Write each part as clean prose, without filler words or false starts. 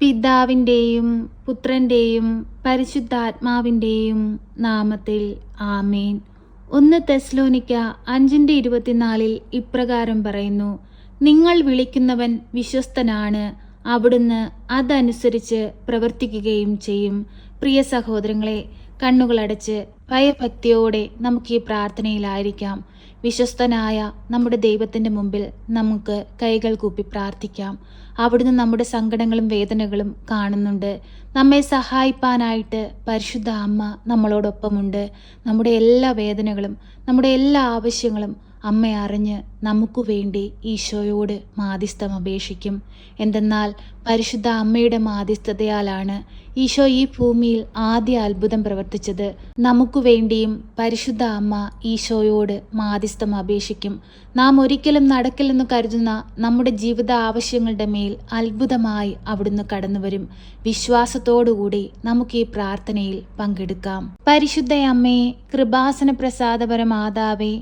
പിതാവിൻ്റെയും പുത്രൻ്റെയും പരിശുദ്ധാത്മാവിൻ്റെയും നാമത്തിൽ ആമേൻ. 1 തെസ്സലോനിക്ക 5:24 ഇപ്രകാരം പറയുന്നു: നിങ്ങൾ വിളിക്കുന്നവൻ വിശ്വസ്തനാണ്, അവിടുന്ന് അതനുസരിച്ച് പ്രവർത്തിക്കുകയും ചെയ്യും. പ്രിയ സഹോദരങ്ങളെ, കണ്ണുകളടച്ച് ഭയഭക്തിയോടെ നമുക്ക് ഈ പ്രാർത്ഥനയിലായിരിക്കാം. വിശ്വസ്തനായ നമ്മുടെ ദൈവത്തിൻ്റെ മുമ്പിൽ നമുക്ക് കൈകൾ കൂപ്പി പ്രാർത്ഥിക്കാം. അവിടുന്ന് നമ്മുടെ സങ്കടങ്ങളും വേദനകളും കാണുന്നുണ്ട്. നമ്മെ സഹായിപ്പാനായിട്ട് പരിശുദ്ധ അമ്മ നമ്മളോടൊപ്പമുണ്ട്. നമ്മുടെ എല്ലാ വേദനകളും നമ്മുടെ എല്ലാ ആവശ്യങ്ങളും അമ്മ അറിഞ്ഞ് നമുക്ക് വേണ്ടി ഈശോയോട് മാധ്യസ്ഥം അപേക്ഷിക്കും. എന്തെന്നാൽ പരിശുദ്ധ അമ്മയുടെ മാധ്യസ്ഥതയാലാണ് ഈശോ ഈ ഭൂമിയിൽ ആദ്യ അത്ഭുതം പ്രവർത്തിച്ചത്. നമുക്ക് വേണ്ടിയും പരിശുദ്ധ അമ്മ ഈശോയോട് മാധ്യസ്ഥം അപേക്ഷിക്കും. നാം ഒരിക്കലും നടക്കില്ലെന്ന് കരുതുന്ന നമ്മുടെ ജീവിത ആവശ്യങ്ങളുടെ മേൽ അത്ഭുതമായി അവിടുന്ന് കടന്നു വരും. വിശ്വാസത്തോടുകൂടി നമുക്ക് ഈ പ്രാർത്ഥനയിൽ പങ്കെടുക്കാം. പരിശുദ്ധ അമ്മേ, കൃപാസന പ്രസാദപര മാതാവേ,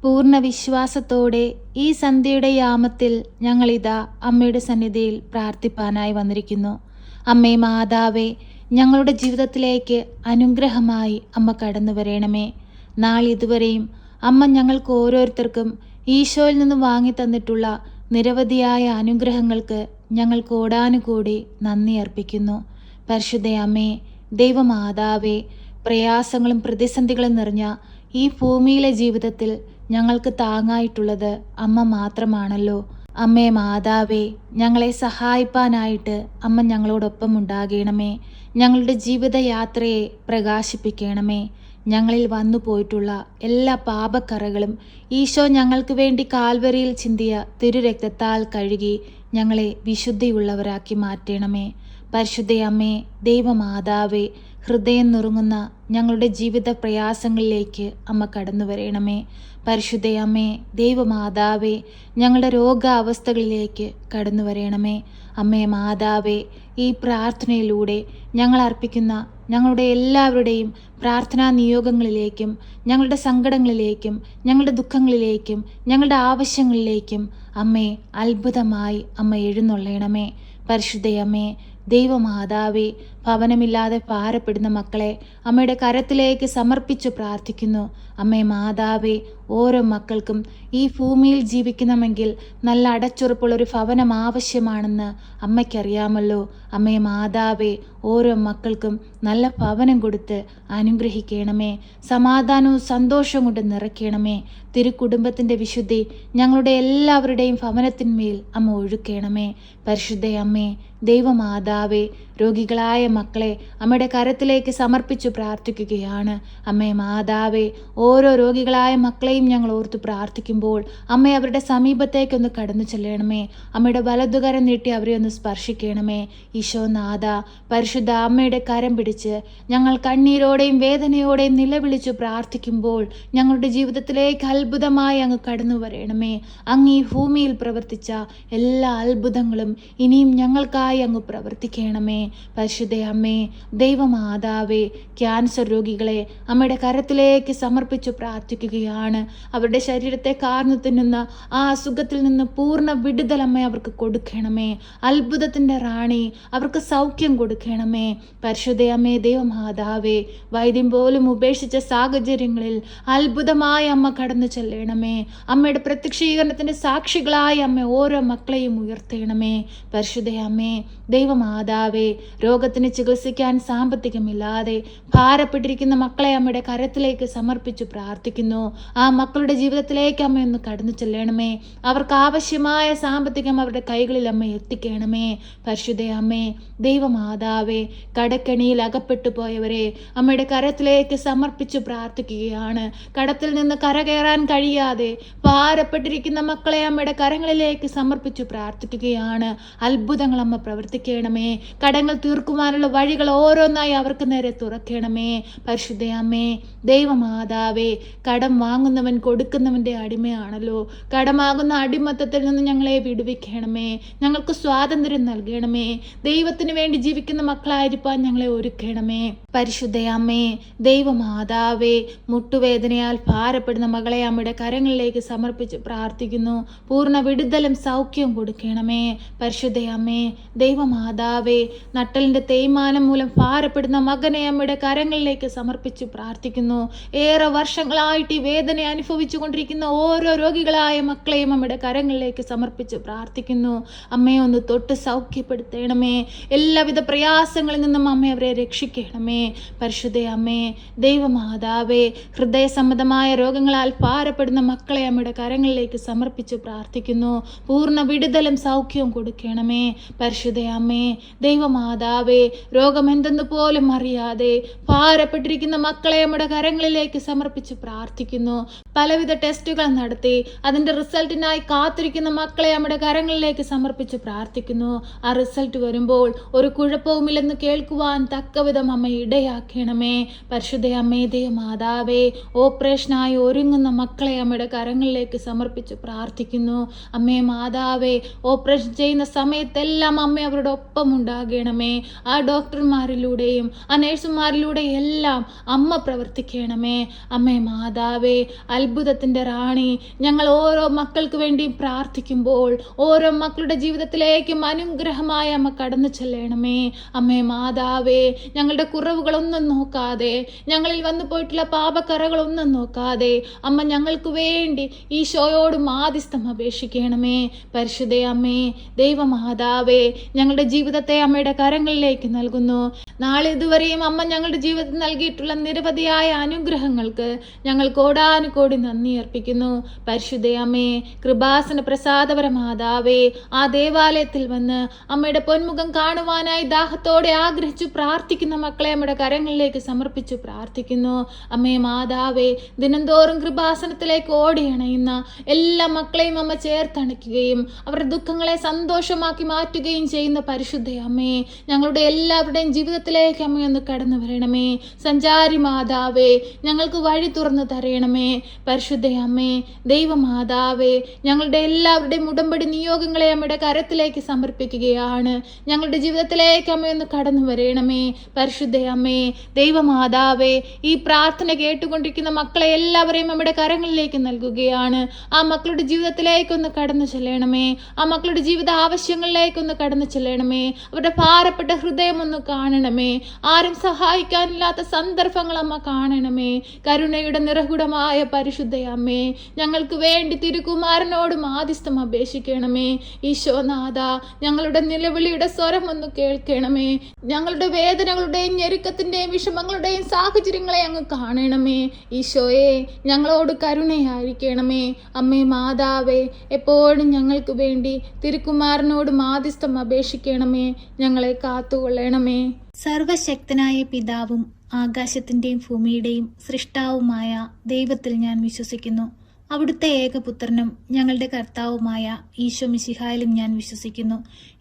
പൂർണ്ണ വിശ്വാസത്തോടെ ഈ സന്ധ്യയുടെ യാമത്തിൽ ഞങ്ങളിതാ അമ്മയുടെ സന്നിധിയിൽ പ്രാർത്ഥിപ്പാനായി വന്നിരിക്കുന്നു. അമ്മേ മാതാവേ, ഞങ്ങളുടെ ജീവിതത്തിലേക്ക് അനുഗ്രഹമായി അമ്മ കടന്നു വരണമേ. നാളിതുവരെയും അമ്മ ഞങ്ങൾക്ക് ഓരോരുത്തർക്കും ഈശോയിൽ നിന്ന് വാങ്ങി തന്നിട്ടുള്ള നിരവധിയായ അനുഗ്രഹങ്ങൾക്ക് ഞങ്ങൾ കോടാനുകൂടി നന്ദി അർപ്പിക്കുന്നു. പരിശുദ്ധ അമ്മേ, ദൈവമാതാവേ, പ്രയാസങ്ങളും പ്രതിസന്ധികളും നിറഞ്ഞ ഈ ഭൂമിയിലെ ജീവിതത്തിൽ ഞങ്ങൾക്ക് താങ്ങായിട്ടുള്ളത് അമ്മ മാത്രമാണല്ലോ. അമ്മേ മാതാവേ, ഞങ്ങളെ സഹായിപ്പാനായിട്ട് അമ്മ ഞങ്ങളോടൊപ്പം ഉണ്ടാകണമേ. ഞങ്ങളുടെ ജീവിതയാത്രയെ പ്രകാശിപ്പിക്കണമേ. ഞങ്ങളിൽ വന്നു പോയിട്ടുള്ള എല്ലാ പാപക്കറകളും ഈശോ ഞങ്ങൾക്ക് വേണ്ടി കാൽവരിയിൽ ചിന്തിയ തിരുരക്തത്താൽ കഴുകി ഞങ്ങളെ വിശുദ്ധിയുള്ളവരാക്കി മാറ്റണമേ. പരിശുദ്ധ അമ്മേ, ദൈവമാതാവേ, ഹൃദയം നുറുങ്ങുന്ന ഞങ്ങളുടെ ജീവിത പ്രയാസങ്ങളിലേക്ക് അമ്മ കടന്നു വരണമേ. പരിശുദ്ധ അമ്മേ, ദൈവമാതാവേ, ഞങ്ങളുടെ രോഗാവസ്ഥകളിലേക്ക് കടന്നു വരണമേ. അമ്മേ മാതാവേ, ഈ പ്രാർത്ഥനയിലൂടെ ഞങ്ങൾ അർപ്പിക്കുന്ന ഞങ്ങളുടെ എല്ലാവരുടെയും പ്രാർത്ഥനാ നിയോഗങ്ങളിലേക്കും ഞങ്ങളുടെ സങ്കടങ്ങളിലേക്കും ഞങ്ങളുടെ ദുഃഖങ്ങളിലേക്കും ഞങ്ങളുടെ ആവശ്യങ്ങളിലേക്കും അമ്മേ അത്ഭുതമായി അമ്മ എഴുന്നള്ളണമേ. പരിശുദ്ധ അമ്മേ, ദൈവമാതാവേ, ഭവനമില്ലാതെ ഭാരപ്പെടുന്ന മക്കളെ അമ്മയുടെ കരത്തിലേക്ക് സമർപ്പിച്ചു പ്രാർത്ഥിക്കുന്നു. അമ്മേ മാതാവേ, ഓരോ മക്കൾക്കും ഈ ഭൂമിയിൽ ജീവിക്കണമെങ്കിൽ നല്ല അടച്ചുറപ്പുള്ളൊരു ഭവനം ആവശ്യമാണെന്ന് അമ്മയ്ക്കറിയാമല്ലോ. അമ്മേ മാതാവേ, ഓരോ മക്കൾക്കും നല്ല ഭവനം കൊടുത്ത് അനുഗ്രഹിക്കണമേ. സമാധാനവും സന്തോഷവും കൊണ്ട് നിറയ്ക്കണമേ. തിരുക്കുടുംബത്തിൻ്റെ വിശുദ്ധി ഞങ്ങളുടെ എല്ലാവരുടെയും ഭവനത്തിന്മേൽ അമ്മ ഒഴുക്കണമേ. പരിശുദ്ധ അമ്മേ, ദൈവമാതാവേ, രോഗികളായ മക്കളെ അമ്മയുടെ കരത്തിലേക്ക് സമർപ്പിച്ചു പ്രാർത്ഥിക്കുകയാണ്. അമ്മേ മാതാവേ, ഓരോ രോഗികളായ മക്കളെയും ഞങ്ങൾ ഓർത്ത് പ്രാർത്ഥിക്കുമ്പോൾ അമ്മ അവരുടെ സമീപത്തേക്കൊന്ന് കടന്നു ചെല്ലണമേ. അമ്മയുടെ വലതുകരം നീട്ടി അവരെ ഒന്ന് സ്പർശിക്കണമേ. ഈശോനാഥ, പരിശുദ്ധ അമ്മയുടെ കരം പിടിച്ച് ഞങ്ങൾ കണ്ണീരോടെയും വേദനയോടെയും നിലവിളിച്ചു പ്രാർത്ഥിക്കുമ്പോൾ ഞങ്ങളുടെ ജീവിതത്തിലേക്ക് അത്ഭുതമായി അങ്ങ് കടന്നു വരണമേ. അങ്ങ് ഈ ഭൂമിയിൽ പ്രവർത്തിച്ച എല്ലാ അത്ഭുതങ്ങളും ഇനിയും ഞങ്ങൾക്കായി അങ്ങ് പ്രവർത്തിക്കണമേ. പരിശുദ്ധ അമ്മേ, ദൈവമാതാവേ, ക്യാൻസർ രോഗികളെ അമ്മയുടെ കരത്തിലേക്ക് സമർപ്പിച്ചു പ്രാർത്ഥിക്കുകയാണ്. അവരുടെ ശരീരത്തെ കാർന്നു തിന്നുന്ന ആ അസുഖത്തിൽ നിന്ന് പൂർണ്ണ വിടുതൽ അമ്മ അവർക്ക് കൊടുക്കണമേ. അത്ഭുതത്തിൻ്റെ റാണി, അവർക്ക് സൗഖ്യം കൊടുക്കണമേ. പരിശുദ്ധ അമ്മേ, ദൈവമാതാവേ, വൈദ്യം പോലും ഉപേക്ഷിച്ച സാഹചര്യങ്ങളിൽ അത്ഭുതമായി അമ്മ കടന്നു ചെല്ലണമേ. അമ്മയുടെ പ്രത്യക്ഷീകരണത്തിൻ്റെ സാക്ഷികളായി അമ്മ ഓരോ മക്കളെയും ഉയർത്തണമേ. പരിശുദ്ധ അമ്മേ, ദൈവമാതാവേ, രോഗത്തിന് ചികിത്സിക്കാൻ സാമ്പത്തികമില്ലാതെ ഭാരപ്പെട്ടിരിക്കുന്ന മക്കളെ അമ്മയുടെ കരത്തിലേക്ക് സമർപ്പിച്ചു പ്രാർത്ഥിക്കുന്നു. ആ മക്കളുടെ ജീവിതത്തിലേക്ക് അമ്മ ഒന്ന് കടന്നു ചെല്ലണമേ. അവർക്ക് ആവശ്യമായ സാമ്പത്തികം അവരുടെ കൈകളിൽ അമ്മ എത്തിക്കണമേ. പരിശുദ്ധ അമ്മേ, ദൈവമാതാവേ, കടക്കെണിയിൽ അകപ്പെട്ടു പോയവരെ അമ്മയുടെ കരത്തിലേക്ക് സമർപ്പിച്ചു പ്രാർത്ഥിക്കുകയാണ്. കടത്തിൽ നിന്ന് കരകയറാൻ കഴിയാതെ ഭാരപ്പെട്ടിരിക്കുന്ന മക്കളെ അമ്മയുടെ കരങ്ങളിലേക്ക് സമർപ്പിച്ചു പ്രാർത്ഥിക്കുകയാണ്. അത്ഭുതങ്ങൾ അമ്മ പ്രവർത്തിക്കണമേ. കടങ്ങൾ തീർക്കുവാനുള്ള വഴികൾ ഓരോന്നായി അവർക്ക് നേരെ തുറക്കണമേ. പരിശുദ്ധ അമ്മേ, ദൈവമാതാവേ, കടം വാങ്ങുന്നവർ വാങ്ങുന്നവൻ കൊടുക്കുന്നവൻ്റെ അടിമയാണല്ലോ. കടമാകുന്ന അടിമത്തത്തിൽ നിന്ന് ഞങ്ങളെ വിടുവിക്കണമേ. ഞങ്ങൾക്ക് സ്വാതന്ത്ര്യം നൽകണമേ. ദൈവത്തിന് വേണ്ടി ജീവിക്കുന്ന മക്കളായിരിക്കാൻ ഞങ്ങളെ ഒരുക്കണമേ. പരിശുദ്ധയമ്മേ, ദൈവമാതാവേ, മുട്ടുവേദനയാൽ ഭാരപ്പെടുന്ന മകളെ അമ്മയുടെ കരങ്ങളിലേക്ക് സമർപ്പിച്ച് പ്രാർത്ഥിക്കുന്നു. പൂർണ്ണ വിടുതലും സൗഖ്യവും കൊടുക്കണമേ. പരിശുദ്ധയമ്മേ, ദൈവമാതാവേ, നട്ടലിൻ്റെ തേയ്മാനം മൂലം ഭാരപ്പെടുന്ന മകനെ അമ്മയുടെ കരങ്ങളിലേക്ക് സമർപ്പിച്ച് പ്രാർത്ഥിക്കുന്നു. ഏറെ വർഷങ്ങളായിട്ട് ഈ വേദന അനുഭവിച്ചു കൊണ്ടിരിക്കുന്ന ഓരോ രോഗികളായ മക്കളെയും അമ്മയുടെ കരങ്ങളിലേക്ക് സമർപ്പിച്ച് പ്രാർത്ഥിക്കുന്നു. അമ്മയെ ഒന്ന് തൊട്ട് സൗഖ്യപ്പെടുത്തണമേ. എല്ലാവിധ പ്രയാസങ്ങളിൽ നിന്നും അമ്മ അവരെ രക്ഷിക്കണമേ. പരിശുദ്ധയമ്മേ, ദൈവമാതാവേ, ഹൃദയ സംബന്ധമായ രോഗങ്ങളാൽ ഭാരപ്പെടുന്ന മക്കളെ അമ്മയുടെ കരങ്ങളിലേക്ക് സമർപ്പിച്ച് പ്രാർത്ഥിക്കുന്നു. പൂർണ്ണ വിടുതലും സൗഖ്യവും കൊടുക്കണമേ. പരിശുദ്ധയമ്മേ, ദൈവമാതാവേ, രോഗമെന്തെന്ന് പോലും അറിയാതെ ഭാരപ്പെട്ടിരിക്കുന്ന മക്കളെ നമ്മുടെ കരങ്ങളിലേക്ക് സമർപ്പിച്ച് പ്രാർത്ഥിക്കുന്നു. പലവിധ ടെസ്റ്റുകൾ നടത്തി അതിൻ്റെ റിസൾട്ടിനായി കാത്തിരിക്കുന്ന മക്കളെ നമ്മുടെ കരങ്ങളിലേക്ക് സമർപ്പിച്ച് പ്രാർത്ഥിക്കുന്നു. ആ റിസൾട്ട് വരുമ്പോൾ ഒരു കുഴപ്പവുമില്ലെന്ന് കേൾക്കുവാൻ തക്കവിധം അമ്മ ഇടയാക്കണമേ. പരിശുദ്ധയമ്മേ, ദൈവമാതാവേ, ഓപ്പറേഷനായി ഒരുങ്ങുന്ന മക്കളെ അമ്മയുടെ കരങ്ങളിലേക്ക് സമർപ്പിച്ച് പ്രാർത്ഥിക്കുന്നു. അമ്മേ മാതാവേ, ഓപ്പറേഷൻ ചെയ്യുന്ന സമയത്തെല്ലാം അമ്മ അവരുടെ ഒപ്പം ഉണ്ടാകണമേ. ആ ഡോക്ടർമാരിലൂടെയും ആ നഴ്സുമാരിലൂടെയും എല്ലാം അമ്മ പ്രവർത്തിക്കണമേ. അമ്മേ മാതാവേ, അത്ഭുതത്തിൻ്റെ റാണി, ഞങ്ങൾ ഓരോ മക്കൾക്ക് വേണ്ടി പ്രാർത്ഥിക്കുമ്പോൾ ഓരോ മക്കളുടെ ജീവിതത്തിലേക്കും അനുഗ്രഹമായ അമ്മ കടന്നു ചെല്ലണമേ. അമ്മേ മാതാവേ, ഞങ്ങളുടെ കുറവുകളൊന്നും നോക്കാതെ, ഞങ്ങളിൽ വന്നു പോയിട്ടുള്ള പാപക്കറകളൊന്നും നോക്കാതെ അമ്മ ഞങ്ങൾക്ക് വേണ്ടി ഈശോയോട് മാധ്യസ്ഥം അപേക്ഷിക്കണമേ. പരിശുദ്ധ അമ്മേ, ദൈവമാതാവേ, ഞങ്ങളുടെ ജീവിതത്തെ അമ്മയുടെ കരങ്ങളിലേക്ക് നൽകുന്നു. നാളെ ഇതുവരെയും അമ്മ ഞങ്ങളുടെ ജീവിതത്തിൽ നൽകിയിട്ടുള്ള നിരവധിയായ അനുഗ്രഹങ്ങൾക്ക് ഞങ്ങൾ കോടാനുകോടി നന്ദി അർപ്പിക്കുന്നു. പരിശുദ്ധ അമ്മേ, കൃപാസന പ്രസാദപര മാതാവേ, ആ ദേവാലയത്തിൽ വന്ന് അമ്മയുടെ പൊന്മുഖം കാണുവാനായി ദാഹത്തോടെ ആഗ്രഹിച്ചു പ്രാർത്ഥിക്കുന്ന മക്കളെ അമ്മയുടെ കരങ്ങളിലേക്ക് സമർപ്പിച്ചു പ്രാർത്ഥിക്കുന്നു. അമ്മേ മാതാവേ, ദിനംതോറും കൃപാസനത്തിലേക്ക് ഓടിയണയുന്ന എല്ലാ മക്കളെയും അമ്മ ചേർത്തണയ്ക്കുകയും അവരുടെ ദുഃഖങ്ങളെ സന്തോഷമാക്കി മാറ്റുകയും ചെയ്യുന്ന പരിശുദ്ധ അമ്മേ, ഞങ്ങളുടെ എല്ലാവരുടെയും ജീവിതത്തിലേക്ക് അമ്മയൊന്ന് കടന്നു വരണമേ. സഞ്ചാരി മാതാവേ, ഞങ്ങൾക്ക് വഴി തുറന്നു തരണമേ. പരിശുദ്ധ അമ്മേ, ദൈവമാതാവേ, ഞങ്ങളുടെ എല്ലാവരുടെയും ഉടമ്പടി നിയോഗങ്ങളെ അമ്മയുടെ കരത്തിലേക്ക് സമർപ്പിക്കുകയാണ്. ഞങ്ങളുടെ ജീവിതത്തിലേക്ക് അമ്മയൊന്ന് കടന്നു വരണമേ. പരിശുദ്ധ അമ്മേ, ദൈവമാതാവേ, ഈ പ്രാർത്ഥന കേട്ടുകൊണ്ടിരിക്കുന്ന മക്കളെ എല്ലാവരെയും അമ്മയുടെ കരങ്ങളിലേക്ക് നൽകുകയാണ്. ആ മക്കളുടെ ജീവിതത്തിലേക്കൊന്ന് കടന്നു ചെല്ലണമേ. ആ മക്കളുടെ ജീവിത ആവശ്യങ്ങളിലേക്കൊന്ന് കടന്നു ചെല്ലണമേ. അവരുടെ ഭാരപ്പെട്ട ഹൃദയം ഒന്ന് കാണണമേ. ആരും സഹായിക്കാനില്ലാത്ത സന്ദർഭങ്ങൾ അമ്മ കാണണമേ. കരുണയുടെ നിറകുടമായ പരിശുദ്ധ അമ്മേ, ഞങ്ങൾക്ക് വേണ്ടി തിരുകുമാരനോട് മാധ്യസ്ഥം അപേക്ഷിക്കണമേ. ഈശോനാഥ, ഞങ്ങളുടെ നിലവിളിയുടെ സ്വരം ഒന്ന് കേൾക്കണമേ. ഞങ്ങളുടെ വേദനകളുടെയും ഞെരുക്കത്തിൻ്റെയും വിഷമങ്ങളുടെയും സാഹചര്യങ്ങളെ അങ്ങ് കാണണമേ. ഈശോയെ, ഞങ്ങളോട് കരുണയായിരിക്കണമേ. അമ്മേ മാതാവേ, എപ്പോഴും ഞങ്ങൾക്ക് വേണ്ടി തിരുക്കുമാരനോട് മാധ്യസ്ഥം അപേക്ഷിക്കണമേ. ഞങ്ങളെ കാത്തുകൊള്ളണമേ. സർവശക്തനായ പിതാവും ആകാശത്തിൻ്റെയും ഭൂമിയുടെയും സൃഷ്ടാവുമായ ദൈവത്തിൽ ഞാൻ വിശ്വസിക്കുന്നു. അവിടുത്തെ ഏകപുത്രനും ഞങ്ങളുടെ കർത്താവുമായ ഈശോ മിശിഹായിലും ഞാൻ വിശ്വസിക്കുന്നു.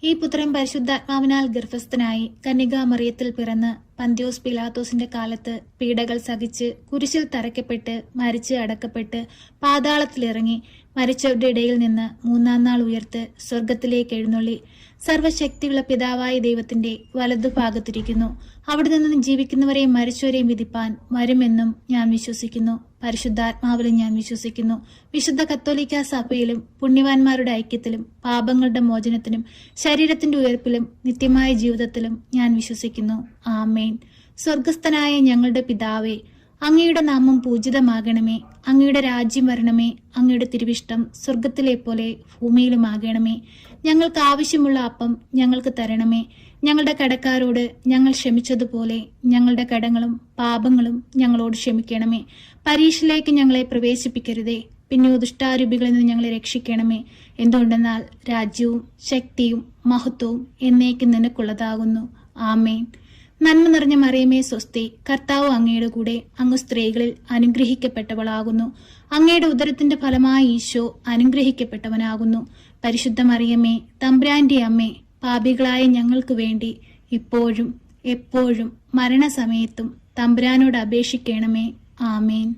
ഈ പുത്രൻ പരിശുദ്ധാത്മാവിനാൽ ഗർഭസ്ഥനായി കന്യകാമറിയത്തിൽ പിറന്ന് പന്ത്യോസ് പിലാത്തോസിന്റെ കാലത്ത് പീഡകൾ സഹിച്ച് കുരിശിൽ തറയ്ക്കപ്പെട്ട് മരിച്ച് അടക്കപ്പെട്ട് പാതാളത്തിലിറങ്ങി മരിച്ചവരുടെ ഇടയിൽ നിന്ന് മൂന്നാം നാൾ ഉയർത്ത് സ്വർഗത്തിലേക്ക് എഴുന്നള്ളി സർവശക്തിയുള്ള പിതാവായ ദൈവത്തിന്റെ വലതുഭാഗത്തിരിക്കുന്നു. അവിടെ നിന്ന് ജീവിക്കുന്നവരെയും മരിച്ചവരെയും വിധിപ്പാൻ വരുമെന്നും ഞാൻ വിശ്വസിക്കുന്നു. പരിശുദ്ധാത്മാവിലും ഞാൻ വിശ്വസിക്കുന്നു. വിശുദ്ധ കത്തോലിക്ക സഭയിലും പുണ്യവാന്മാരുടെ ഐക്യത്തിലും പാപങ്ങളുടെ മോചനത്തിനും ശരീരത്തിന്റെ ഉയർപ്പിലും നിത്യമായ ജീവിതത്തിലും ഞാൻ വിശ്വസിക്കുന്നു. ആമേൻ. സ്വർഗസ്ഥനായ ഞങ്ങളുടെ പിതാവേ, അങ്ങയുടെ നാമം പൂജിതമാകണമേ. അങ്ങയുടെ രാജ്യം വരണമേ. അങ്ങയുടെ തിരുവിഷ്ടം സ്വർഗത്തിലെ പോലെ ഭൂമിയിലുമാകണമേ. ഞങ്ങൾക്ക് ആവശ്യമുള്ള അപ്പം ഞങ്ങൾക്ക് തരണമേ. ഞങ്ങളുടെ കടക്കാരോട് ഞങ്ങൾ ക്ഷമിച്ചതുപോലെ ഞങ്ങളുടെ കടങ്ങളും പാപങ്ങളും ഞങ്ങളോട് ക്ഷമിക്കണമേ. പരീക്ഷയിലേക്ക് ഞങ്ങളെ പ്രവേശിപ്പിക്കരുതേ, പിന്നെയോ ദുഷ്ടാരൂപികളിൽ നിന്ന് ഞങ്ങളെ രക്ഷിക്കണമേ. എന്തുകൊണ്ടെന്നാൽ രാജ്യവും ശക്തിയും മഹത്വവും എന്നേക്കും നിനക്കുള്ളതാകുന്നു. ആമേൻ. നന്മ നിറഞ്ഞ മറിയമേ സ്വസ്തി, കർത്താവ് അങ്ങയുടെ കൂടെ, അങ്ങ് സ്ത്രീകളിൽ അനുഗ്രഹിക്കപ്പെട്ടവളാകുന്നു. അങ്ങയുടെ ഉദരത്തിന്റെ ഫലമായി ഈശോ അനുഗ്രഹിക്കപ്പെട്ടവനാകുന്നു. പരിശുദ്ധ മറിയമേ, തമ്പുരാന്റെ അമ്മേ, പാപികളായ ഞങ്ങൾക്ക് വേണ്ടി ഇപ്പോഴും എപ്പോഴും മരണസമയത്തും തമ്പുരാനോട് അപേക്ഷിക്കണമേ. ആമേൻ.